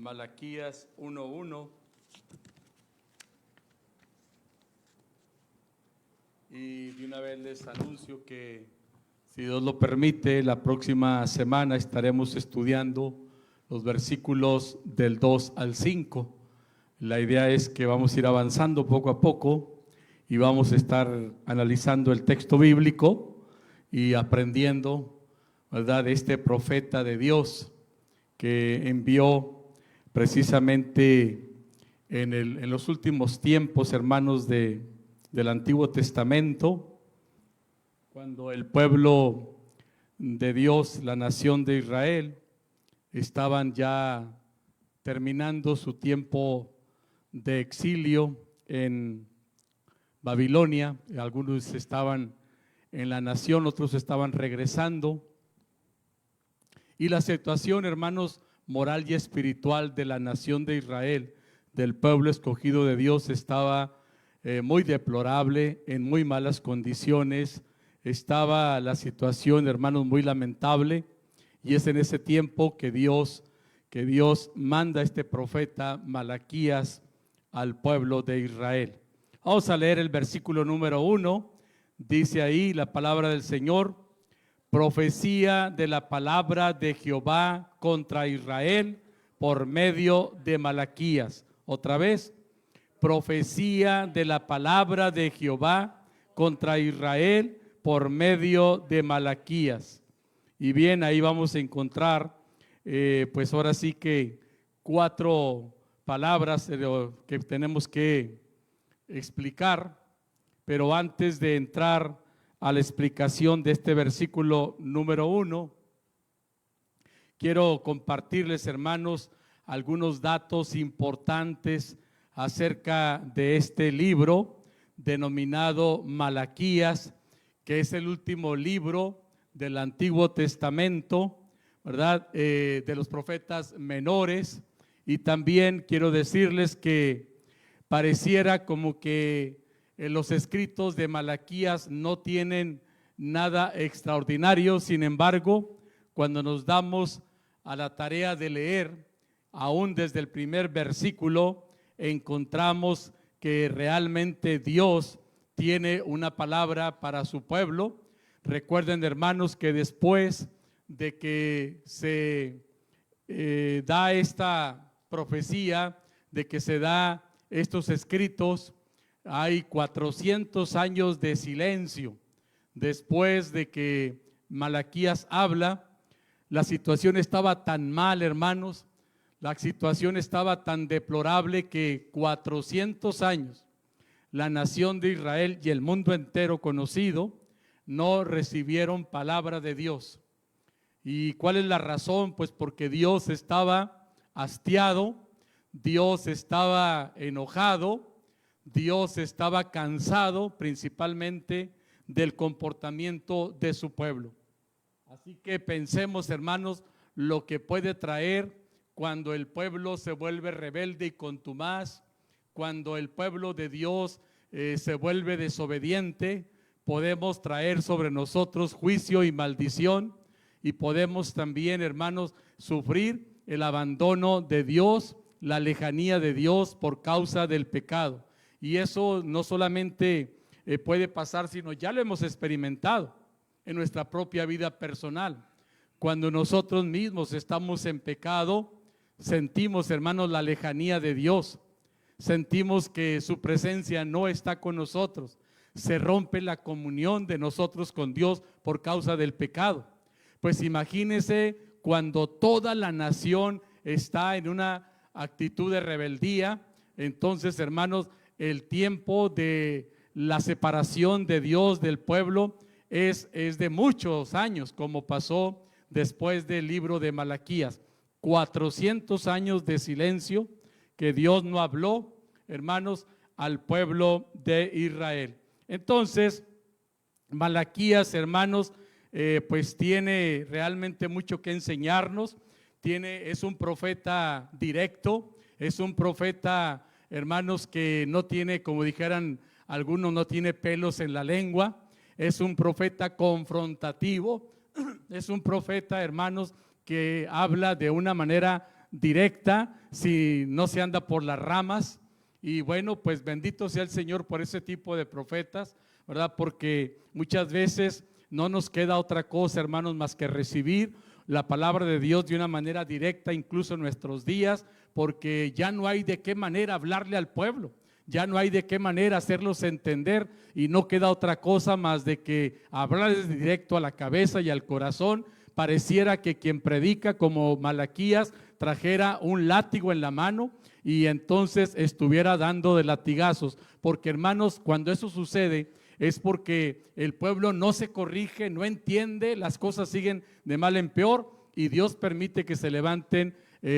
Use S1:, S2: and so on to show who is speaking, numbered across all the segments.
S1: Malaquías 1:1. Y de una vez les anuncio que, si Dios lo permite, la próxima semana estaremos estudiando los versículos del 2 al 5. La idea es que vamos a ir avanzando poco a poco y vamos a estar analizando el texto bíblico y aprendiendo, ¿verdad?, de este profeta de Dios que envió precisamente en los últimos tiempos, hermanos, del Antiguo Testamento, cuando el pueblo de Dios, la nación de Israel, estaban ya terminando su tiempo de exilio en Babilonia. Algunos estaban en la nación, otros estaban regresando. Y la situación, hermanos, moral y espiritual de la nación de Israel, del pueblo escogido de Dios, estaba muy deplorable, en muy malas condiciones. Estaba la situación, hermanos, muy lamentable, y es en ese tiempo que Dios manda a este profeta Malaquías al pueblo de Israel. Vamos a leer el versículo número 1. Dice ahí la palabra del Señor: profecía de la palabra de Jehová contra Israel por medio de Malaquías. Otra vez, profecía de la palabra de Jehová contra Israel por medio de Malaquías. Y bien, ahí vamos a encontrar, pues ahora sí que 4 palabras que tenemos que explicar, pero antes de entrar a la explicación de este versículo número 1, quiero compartirles, hermanos, algunos datos importantes acerca de este libro denominado Malaquías, que es el último libro del Antiguo Testamento, ¿verdad?, de los profetas menores. Y también quiero decirles que pareciera como que los escritos de Malaquías no tienen nada extraordinario. Sin embargo, cuando nos damos a la tarea de leer, aún desde el primer versículo, encontramos que realmente Dios tiene una palabra para su pueblo. Recuerden, hermanos, que después de que se da esta profecía, de que se da estos escritos, hay 400 años de silencio. Después de que Malaquías habla, la situación estaba tan mal, hermanos, la situación estaba tan deplorable que 400 años la nación de Israel y el mundo entero conocido no recibieron palabra de Dios. ¿Y cuál es la razón? Pues porque Dios estaba hastiado, Dios estaba enojado, Dios estaba cansado principalmente del comportamiento de su pueblo. Así que pensemos, hermanos, lo que puede traer cuando el pueblo se vuelve rebelde y contumaz, cuando el pueblo de Dios se vuelve desobediente. Podemos traer sobre nosotros juicio y maldición, y podemos también, hermanos, sufrir el abandono de Dios, la lejanía de Dios por causa del pecado. Y eso no solamente puede pasar, sino ya lo hemos experimentado en nuestra propia vida personal. Cuando nosotros mismos estamos en pecado, sentimos, hermanos, la lejanía de Dios. Sentimos que su presencia no está con nosotros. Se rompe la comunión de nosotros con Dios por causa del pecado. Pues imagínense cuando toda la nación está en una actitud de rebeldía. Entonces, hermanos, el tiempo de la separación de Dios del pueblo es de muchos años, como pasó después del libro de Malaquías. 400 años de silencio que Dios no habló, hermanos, al pueblo de Israel. Entonces, Malaquías, hermanos, pues tiene realmente mucho que enseñarnos. Es un profeta directo, es un profeta, hermanos, que no tiene, como dijeran algunos, no tiene pelos en la lengua. Es un profeta confrontativo, es un profeta, hermanos, que habla de una manera directa, si no se anda por las ramas. Y bueno, pues bendito sea el Señor por ese tipo de profetas, ¿verdad? Porque muchas veces no nos queda otra cosa, hermanos, más que recibir la palabra de Dios de una manera directa, incluso en nuestros días, porque ya no hay de qué manera hablarle al pueblo, ya no hay de qué manera hacerlos entender, y no queda otra cosa más de que hablarles directo a la cabeza y al corazón. Pareciera que quien predica, como Malaquías, trajera un látigo en la mano y entonces estuviera dando de latigazos, porque hermanos, cuando eso sucede es porque el pueblo no se corrige, no entiende, las cosas siguen de mal en peor, y Dios permite que se levanten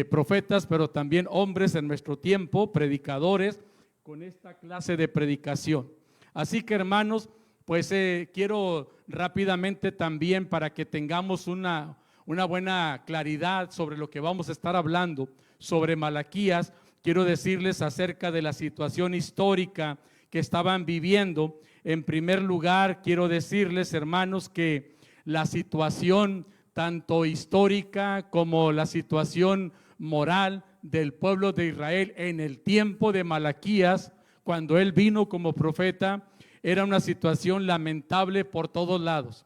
S1: profetas, pero también hombres en nuestro tiempo, predicadores, con esta clase de predicación. Así que hermanos, pues quiero rápidamente también, para que tengamos una buena claridad sobre lo que vamos a estar hablando sobre Malaquías, quiero decirles acerca de la situación histórica que estaban viviendo. En primer lugar, quiero decirles, hermanos, que la situación tanto histórica como la situación moral del pueblo de Israel en el tiempo de Malaquías, cuando él vino como profeta, era una situación lamentable por todos lados,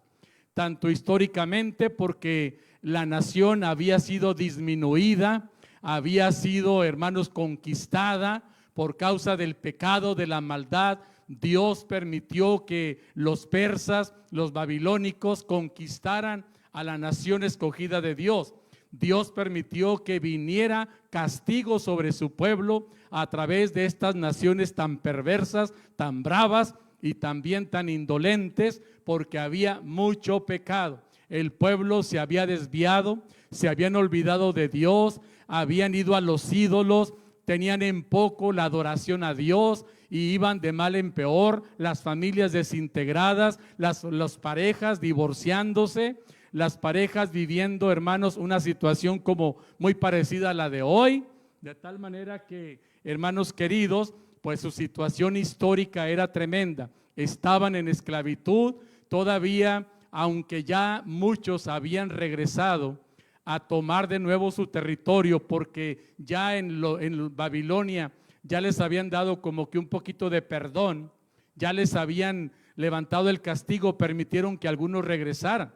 S1: tanto históricamente porque la nación había sido disminuida, había sido, hermanos, conquistada por causa del pecado, de la maldad. Dios permitió que los persas, los babilónicos, conquistaran a la nación escogida de Dios. Dios permitió que viniera castigo sobre su pueblo a través de estas naciones tan perversas, tan bravas y también tan indolentes, porque había mucho pecado. El pueblo se había desviado, se habían olvidado de Dios, habían ido a los ídolos, tenían en poco la adoración a Dios y iban de mal en peor, las familias desintegradas, las parejas divorciándose, las parejas viviendo, hermanos, una situación como muy parecida a la de hoy, de tal manera que, hermanos queridos, pues su situación histórica era tremenda. Estaban en esclavitud todavía, aunque ya muchos habían regresado a tomar de nuevo su territorio, porque ya en Babilonia ya les habían dado como que un poquito de perdón, ya les habían levantado el castigo, permitieron que algunos regresaran.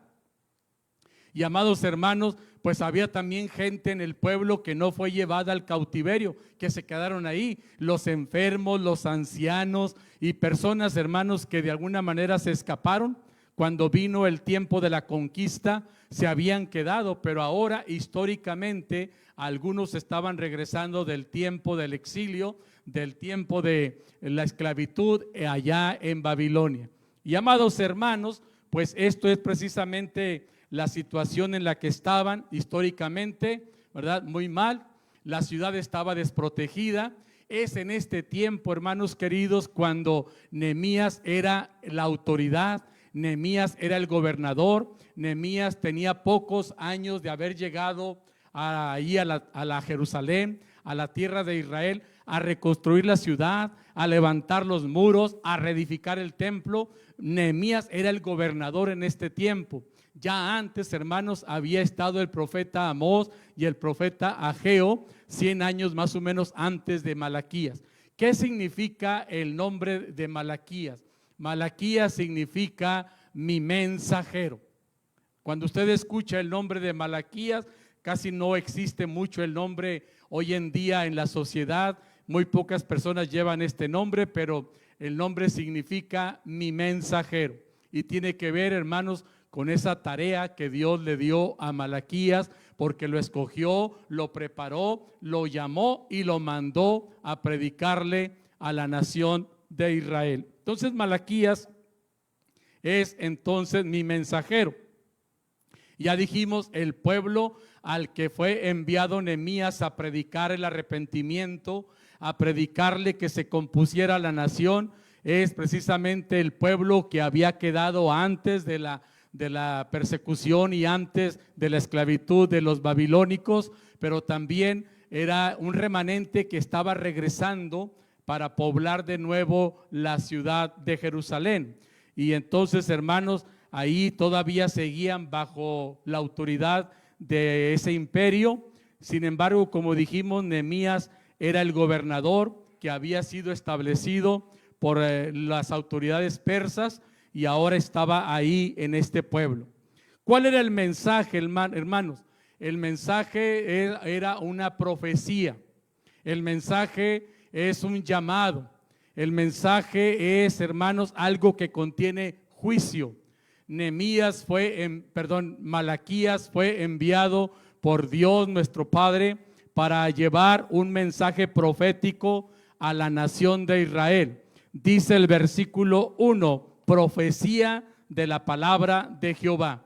S1: Y amados hermanos, pues había también gente en el pueblo que no fue llevada al cautiverio, que se quedaron ahí, los enfermos, los ancianos y personas, hermanos, que de alguna manera se escaparon. Cuando vino el tiempo de la conquista, se habían quedado, pero ahora históricamente algunos estaban regresando del tiempo del exilio, del tiempo de la esclavitud allá en Babilonia. Y amados hermanos, pues esto es precisamente la situación en la que estaban históricamente, ¿verdad? Muy mal, la ciudad estaba desprotegida. Es en este tiempo, hermanos queridos, cuando Nehemías era la autoridad, Nehemías era el gobernador. Nehemías tenía pocos años de haber llegado ahí a la Jerusalén, a la tierra de Israel, a reconstruir la ciudad, a levantar los muros, a reedificar el templo. Nehemías era el gobernador en este tiempo. Ya antes, hermanos, había estado el profeta Amós y el profeta Ageo, 100 años más o menos antes de Malaquías. ¿Qué significa el nombre de Malaquías? Malaquías significa mi mensajero. Cuando usted escucha el nombre de Malaquías, casi no existe mucho el nombre hoy en día en la sociedad. Muy pocas personas llevan este nombre, pero el nombre significa mi mensajero. Y tiene que ver, hermanos, con esa tarea que Dios le dio a Malaquías, porque lo escogió, lo preparó, lo llamó y lo mandó a predicarle a la nación de Israel. Entonces Malaquías es entonces mi mensajero. Ya dijimos, el pueblo al que fue enviado Nehemías a predicar el arrepentimiento, a predicarle que se compusiera la nación, es precisamente el pueblo que había quedado antes de la persecución y antes de la esclavitud de los babilónicos, pero también era un remanente que estaba regresando para poblar de nuevo la ciudad de Jerusalén. Y entonces, hermanos, ahí todavía seguían bajo la autoridad de ese imperio, Sin embargo, como dijimos, Nehemías era el gobernador que había sido establecido por las autoridades persas y ahora estaba ahí en este pueblo. ¿Cuál era el mensaje, hermanos? El mensaje era una profecía. El mensaje es un llamado. El mensaje es, hermanos, algo que contiene juicio. Malaquías fue enviado por Dios nuestro Padre para llevar un mensaje profético a la nación de Israel. Dice el versículo 1, profecía de la palabra de Jehová.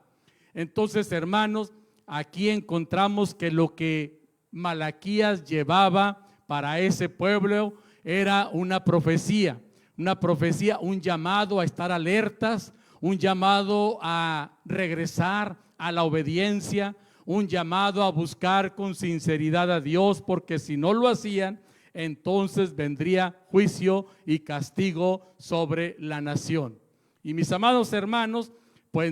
S1: Entonces, hermanos, aquí encontramos que lo que Malaquías llevaba para ese pueblo era una profecía, un llamado a estar alertas, un llamado a regresar a la obediencia, un llamado a buscar con sinceridad a Dios, porque si no lo hacían, entonces vendría juicio y castigo sobre la nación. Y mis amados hermanos, pues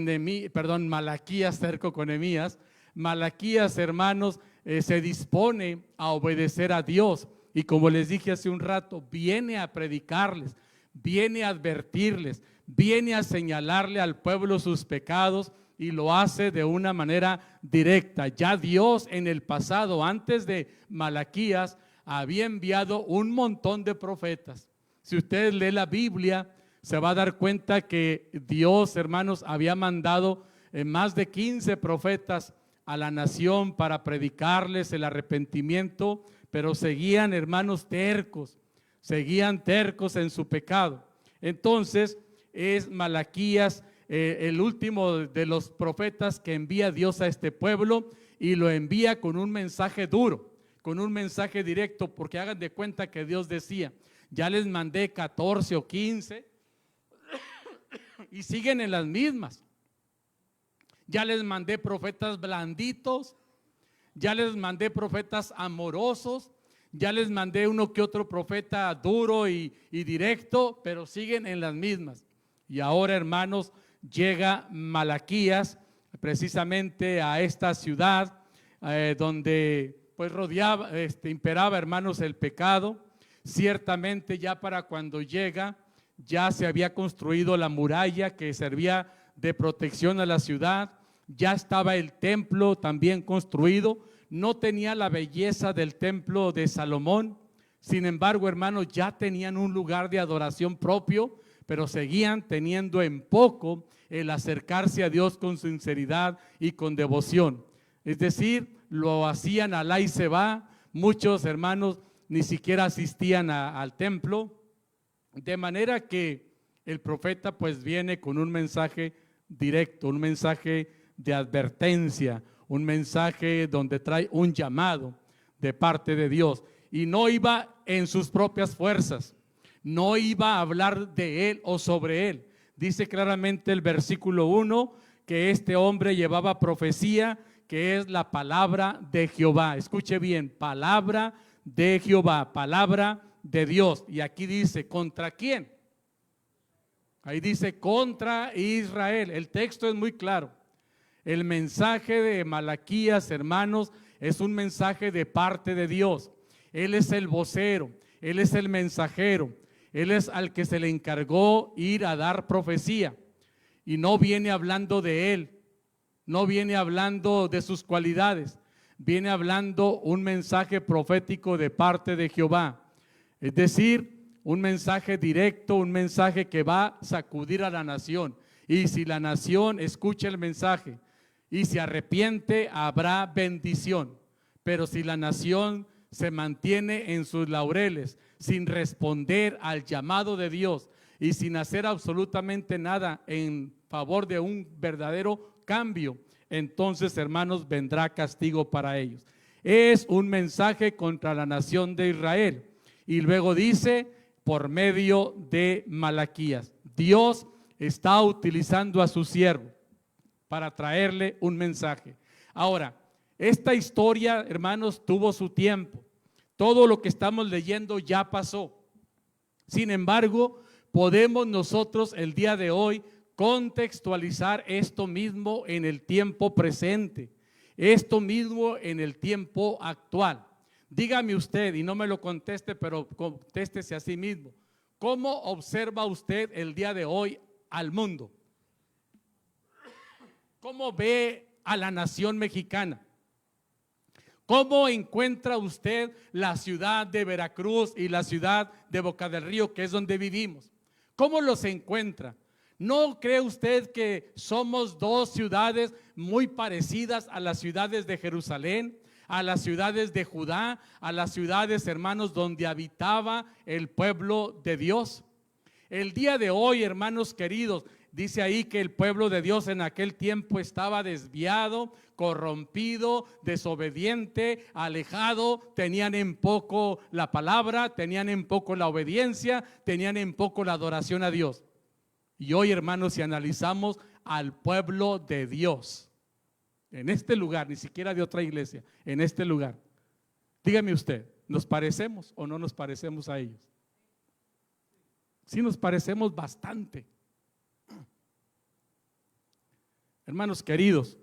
S1: Malaquías, cerco con Nehemías, Malaquías, hermanos, se dispone a obedecer a Dios. Y como les dije hace un rato, viene a predicarles, viene a advertirles, viene a señalarle al pueblo sus pecados y lo hace de una manera directa. Ya Dios en el pasado, antes de Malaquías, había enviado un montón de profetas. Si usted lee la Biblia, se va a dar cuenta que Dios, hermanos, había mandado más de 15 profetas a la nación para predicarles el arrepentimiento, pero seguían, hermanos, seguían tercos en su pecado. Entonces es Malaquías el último de los profetas que envía Dios a este pueblo, y lo envía con un mensaje duro, con un mensaje directo, porque hagan de cuenta que Dios decía: ya les mandé 14 o 15 y siguen en las mismas. Ya les mandé profetas blanditos, ya les mandé profetas amorosos, ya les mandé uno que otro profeta duro y directo, pero siguen en las mismas. Y ahora, hermanos, llega Malaquías precisamente a esta ciudad donde pues imperaba, hermanos, el pecado. Ciertamente ya para cuando llega, ya se había construido la muralla que servía de protección a la ciudad, ya estaba el templo también construido. No tenía la belleza del templo de Salomón, sin embargo, hermanos, ya tenían un lugar de adoración propio, pero seguían teniendo en poco el acercarse a Dios con sinceridad y con devoción. Es decir, lo hacían alá y se va. Muchos hermanos ni siquiera asistían al templo, de manera que el profeta pues viene con un mensaje directo, un mensaje de advertencia, un mensaje donde trae un llamado de parte de Dios. Y no iba en sus propias fuerzas, no iba a hablar de él o sobre él. Dice claramente el versículo 1 que este hombre llevaba profecía, que es la palabra de Jehová. Escuche bien, palabra de Jehová, palabra de Dios. Y aquí dice, ¿contra quién? Ahí dice, contra Israel. El texto es muy claro. El mensaje de Malaquías, hermanos, es un mensaje de parte de Dios. Él es el vocero, él es el mensajero, él es al que se le encargó ir a dar profecía. Y no viene hablando de él, no viene hablando de sus cualidades, viene hablando un mensaje profético de parte de Jehová. Es decir, un mensaje directo, un mensaje que va a sacudir a la nación. Y si la nación escucha el mensaje y se arrepiente, habrá bendición. Pero si la nación se mantiene en sus laureles, sin responder al llamado de Dios y sin hacer absolutamente nada en favor de un verdadero cambio, entonces, hermanos, vendrá castigo para ellos. Es un mensaje contra la nación de Israel. Y luego dice, por medio de Malaquías, Dios está utilizando a su siervo para traerle un mensaje. Ahora, esta historia, hermanos, tuvo su tiempo. Todo lo que estamos leyendo ya pasó. Sin embargo, podemos nosotros el día de hoy contextualizar esto mismo en el tiempo presente, Esto mismo en el tiempo actual. Dígame usted, y no me lo conteste, pero contéstese a sí mismo. ¿Cómo observa usted el día de hoy al mundo? ¿Cómo ve a la nación mexicana? ¿Cómo encuentra usted la ciudad de Veracruz y la ciudad de Boca del Río, que es donde vivimos? ¿Cómo los encuentra? ¿No cree usted que somos dos ciudades muy parecidas a las ciudades de Jerusalén, a las ciudades de Judá, a las ciudades, hermanos, donde habitaba el pueblo de Dios? El día de hoy, hermanos queridos, dice ahí que el pueblo de Dios en aquel tiempo estaba desviado, corrompido, desobediente, alejado, tenían en poco la palabra, tenían en poco la obediencia, tenían en poco la adoración a Dios. Y hoy, hermanos, si analizamos al pueblo de Dios, en este lugar, ni siquiera de otra iglesia, en este lugar, dígame usted, ¿nos parecemos o no nos parecemos a ellos? Sí, nos parecemos bastante. Hermanos queridos,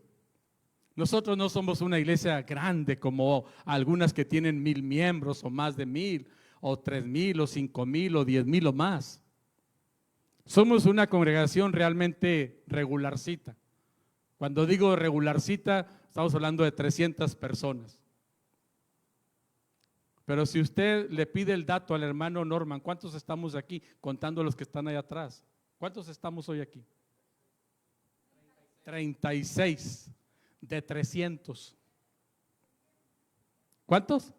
S1: nosotros no somos una iglesia grande como algunas que tienen 1000 miembros o más de 1000 o 3000 o 5000 o 10000 o más. Somos una congregación realmente regularcita. Cuando digo regularcita, estamos hablando de 300 personas. Pero si usted le pide el dato al hermano Norman, ¿cuántos estamos aquí? Contando los que están allá atrás. ¿Cuántos estamos hoy aquí? 36 de 300. ¿Cuántos?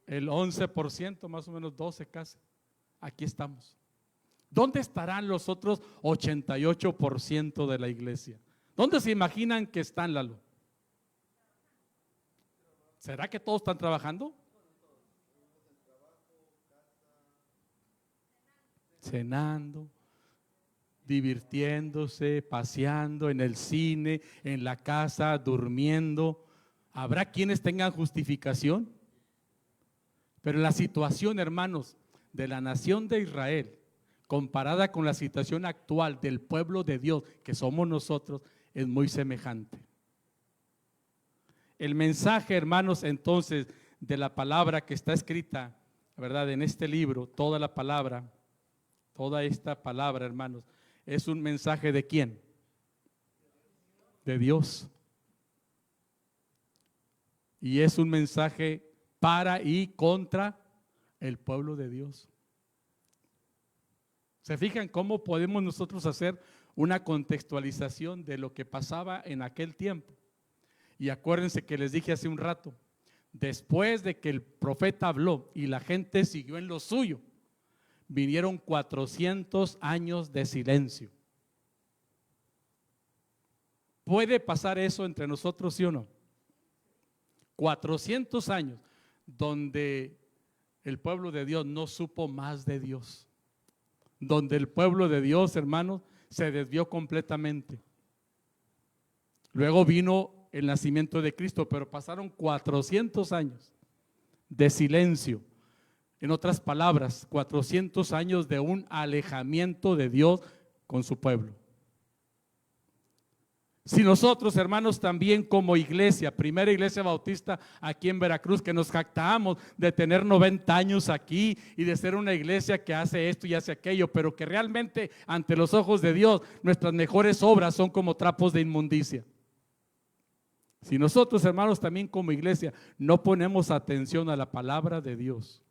S1: El 11%, más o menos 12 casi. Aquí estamos. ¿Dónde estarán los otros 88% de la iglesia? ¿Dónde se imaginan que están, Lalo? ¿Será que todos están trabajando? Cenando, divirtiéndose, paseando en el cine, en la casa, durmiendo. ¿Habrá quienes tengan justificación? Pero la situación, hermanos, de la nación de Israel, comparada con la situación actual del pueblo de Dios, que somos nosotros, es muy semejante. El mensaje, hermanos, entonces, de la palabra que está escrita, ¿verdad? En este libro, toda la palabra, toda esta palabra, hermanos, es un mensaje ¿de quién? De Dios. Y es un mensaje para y contra el pueblo de Dios. ¿Se fijan cómo podemos nosotros hacer una contextualización de lo que pasaba en aquel tiempo? Y acuérdense que les dije hace un rato, después de que el profeta habló y la gente siguió en lo suyo, vinieron 400 años de silencio. ¿Puede pasar eso entre nosotros, sí o no? 400 años donde el pueblo de Dios no supo más de Dios, donde el pueblo de Dios, hermanos, se desvió completamente. Luego vino el nacimiento de Cristo, pero pasaron 400 años de silencio. En otras palabras, 400 años de un alejamiento de Dios con su pueblo. Si nosotros, hermanos, también como iglesia, primera iglesia bautista aquí en Veracruz, que nos jactamos de tener 90 años aquí y de ser una iglesia que hace esto y hace aquello, pero que realmente ante los ojos de Dios nuestras mejores obras son como trapos de inmundicia. Si nosotros, hermanos, también como iglesia no ponemos atención a la palabra de Dios,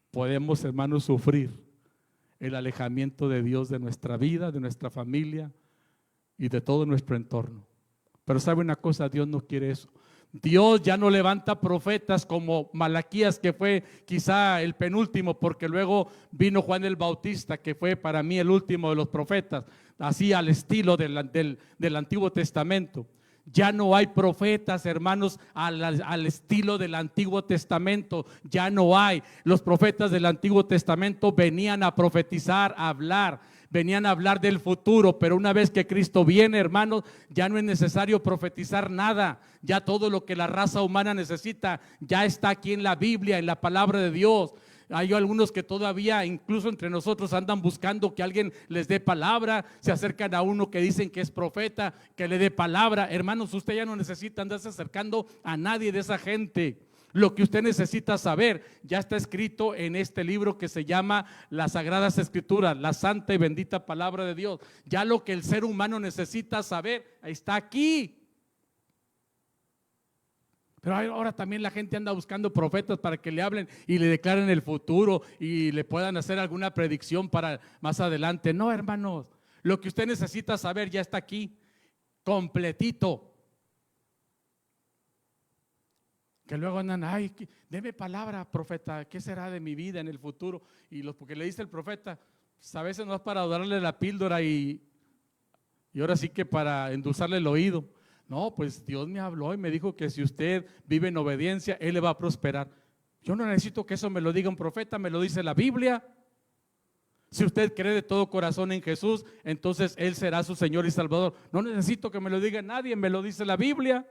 S1: podemos, hermanos, sufrir el alejamiento de Dios de nuestra vida, de nuestra familia y de todo nuestro entorno. Pero sabe una cosa, Dios no quiere eso. Dios ya no levanta profetas como Malaquías, que fue quizá el penúltimo, porque luego vino Juan el Bautista, que fue para mí el último de los profetas, así al estilo del Antiguo Testamento. Ya no hay profetas, hermanos, al estilo del Antiguo Testamento. Ya no hay. Los profetas del Antiguo Testamento venían a profetizar, a hablar, venían a hablar del futuro, pero una vez que Cristo viene, hermanos, ya no es necesario profetizar nada. Ya todo lo que la raza humana necesita ya está aquí en la Biblia, en la palabra de Dios. Hay algunos que todavía, incluso entre nosotros, andan buscando que alguien les dé palabra, se acercan a uno que dicen que es profeta, que le dé palabra. Hermanos, usted ya no necesita andarse acercando a nadie de esa gente. Lo que usted necesita saber ya está escrito en este libro que se llama Las Sagradas Escrituras, la santa y bendita palabra de Dios. Ya lo que el ser humano necesita saber está aquí. Pero ahora también la gente anda buscando profetas para que le hablen y le declaren el futuro y le puedan hacer alguna predicción para más adelante. No, hermanos, lo que usted necesita saber ya está aquí, completito. Que luego andan, ay, deme palabra, profeta, ¿qué será de mi vida en el futuro? Y porque le dice el profeta, pues a veces no es para darle la píldora y ahora sí que para endulzarle el oído. No, pues Dios me habló y me dijo que si usted vive en obediencia, Él le va a prosperar. Yo no necesito que eso me lo diga un profeta, me lo dice la Biblia. Si usted cree de todo corazón en Jesús, entonces Él será su Señor y Salvador. No necesito que me lo diga nadie, me lo dice la Biblia.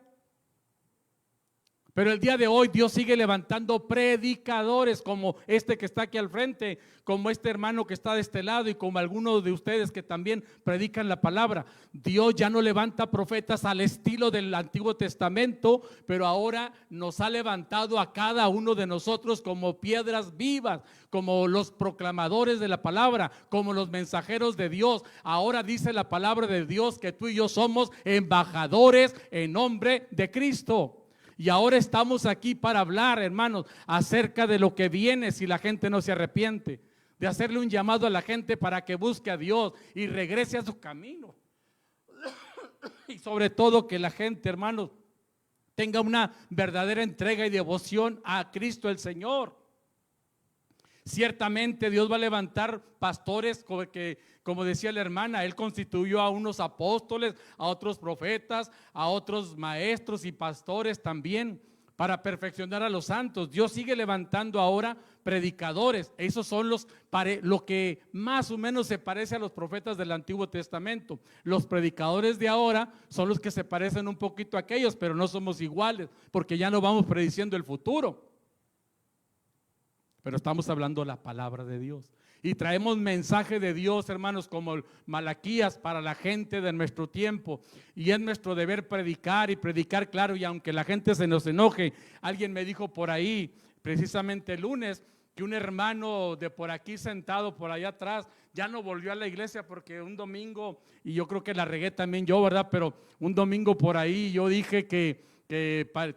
S1: Pero el día de hoy Dios sigue levantando predicadores como este que está aquí al frente, como este hermano que está de este lado y como algunos de ustedes que también predican la palabra. Dios ya no levanta profetas al estilo del Antiguo Testamento, pero ahora nos ha levantado a cada uno de nosotros como piedras vivas, como los proclamadores de la palabra, como los mensajeros de Dios. Ahora dice la palabra de Dios que tú y yo somos embajadores en nombre de Cristo. Y ahora estamos aquí para hablar, hermanos, acerca de lo que viene si la gente no se arrepiente, de hacerle un llamado a la gente para que busque a Dios y regrese a su camino. Y sobre todo que la gente, hermanos, tenga una verdadera entrega y devoción a Cristo el Señor. Ciertamente Dios va a levantar pastores como decía la hermana, Él constituyó a unos apóstoles, a otros profetas, a otros maestros y pastores también para perfeccionar a los santos. Dios sigue levantando ahora predicadores. Esos son lo que más o menos se parece a los profetas del Antiguo Testamento. Los predicadores de ahora son los que se parecen un poquito a aquellos, pero no somos iguales porque ya no vamos prediciendo el futuro. Pero estamos hablando la palabra de Dios y traemos mensaje de Dios, hermanos, como Malaquías para la gente de nuestro tiempo, y es nuestro deber predicar y predicar claro. Y aunque la gente se nos enoje, alguien me dijo por ahí precisamente el lunes que un hermano de por aquí sentado por allá atrás ya no volvió a la iglesia porque un domingo, y yo creo que la regué también yo, ¿verdad? Pero un domingo por ahí yo dije que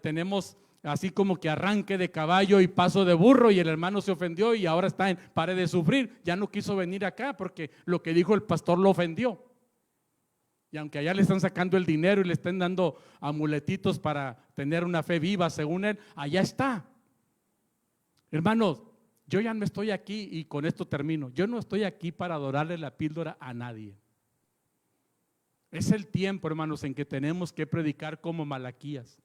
S1: tenemos así como que arranque de caballo y paso de burro, y el hermano se ofendió y ahora está en pare de sufrir. Ya no quiso venir acá porque lo que dijo el pastor lo ofendió. Y aunque allá le están sacando el dinero y le están dando amuletitos para tener una fe viva según él, allá está. Hermanos, yo ya no estoy aquí, y con esto termino, yo no estoy aquí para adorarle la píldora a nadie. Es el tiempo, hermanos, en que tenemos que predicar como Malaquías,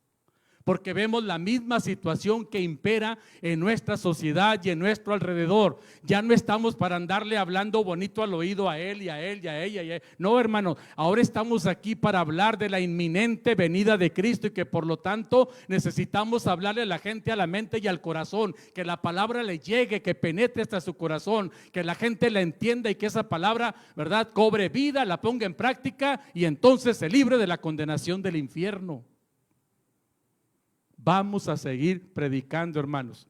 S1: porque vemos la misma situación que impera en nuestra sociedad y en nuestro alrededor. Ya no estamos para andarle hablando bonito al oído a él y a él y a ella y a él. No, hermanos, ahora estamos aquí para hablar de la inminente venida de Cristo, y que por lo tanto necesitamos hablarle a la gente a la mente y al corazón, que la palabra le llegue, que penetre hasta su corazón, que la gente la entienda y que esa palabra, ¿verdad?, cobre vida, la ponga en práctica y entonces se libre de la condenación del infierno. Vamos a seguir predicando, hermanos,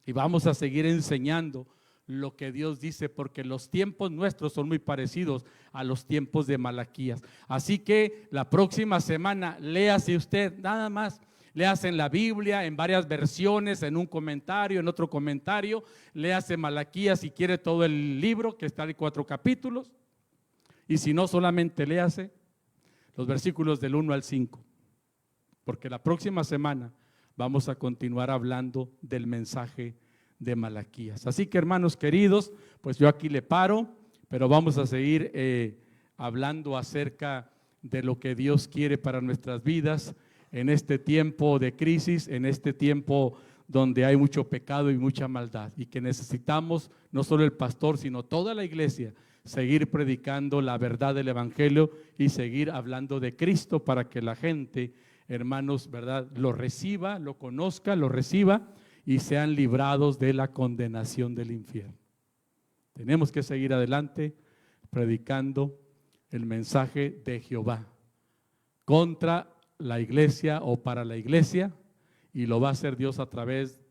S1: y vamos a seguir enseñando lo que Dios dice, porque los tiempos nuestros son muy parecidos a los tiempos de Malaquías. Así que la próxima semana léase usted, nada más, léase en la Biblia, en varias versiones, en un comentario, en otro comentario, léase Malaquías si quiere todo el libro, que está en 4 capítulos, y si no, solamente léase los versículos del 1 al 5. Porque la próxima semana vamos a continuar hablando del mensaje de Malaquías. Así que, hermanos queridos, pues yo aquí le paro, pero vamos a seguir hablando acerca de lo que Dios quiere para nuestras vidas en este tiempo de crisis, en este tiempo donde hay mucho pecado y mucha maldad, y que necesitamos, no solo el pastor, sino toda la iglesia, seguir predicando la verdad del evangelio y seguir hablando de Cristo para que la gente, hermanos, ¿verdad?, lo reciba, lo conozca, lo reciba y sean librados de la condenación del infierno. Tenemos que seguir adelante predicando el mensaje de Jehová contra la iglesia o para la iglesia, y lo va a hacer Dios a través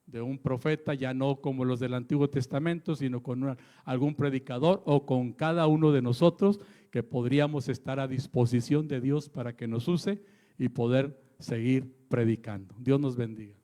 S1: de un profeta, ya no como los del Antiguo Testamento, sino con algún predicador o con cada uno de nosotros que podríamos estar a disposición de Dios para que nos use y poder seguir predicando. Dios nos bendiga.